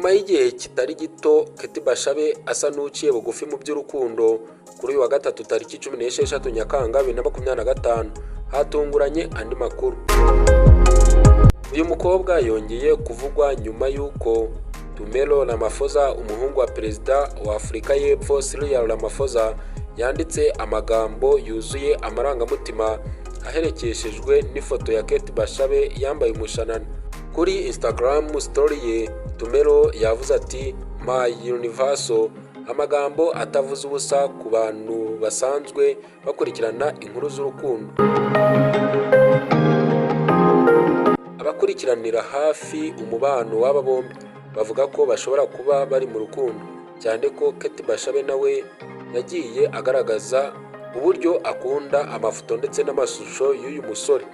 nyuma y'igihe kitari gito Keti Bashabe asa n'uciye bugufi mu by'urukundo kuri uyu wa gatatu tariki 16 Nyakanga 2025 hatunguranye andi makuru. Uyu mukobwa yongeye kuvugwa nyuma y'uko Tumelo Ramaphosa umuhungu wa perezida wa Afurika y'Epfo Cyril Ramaphosa yanditse amagambo yuzuye amarangamutima aherekeshejwe n'ifoto ya Keti Bashabe yambaye umushanana. Kuri Instagram story ye Tumelo yavuze ati My Universal, amagambo atavuze ubusa ku bantu basanzwe bakurikirana inkuru z'urukundo. Abakurikiranira hafi umubano w'aba bombi bavuga ko bashobora kuba bari mu rukundo, cyane ko Keti Bashabe nawe yagiye agaragaza uburyo akunda amafoto ndetse n'amashusho y'uyu musore.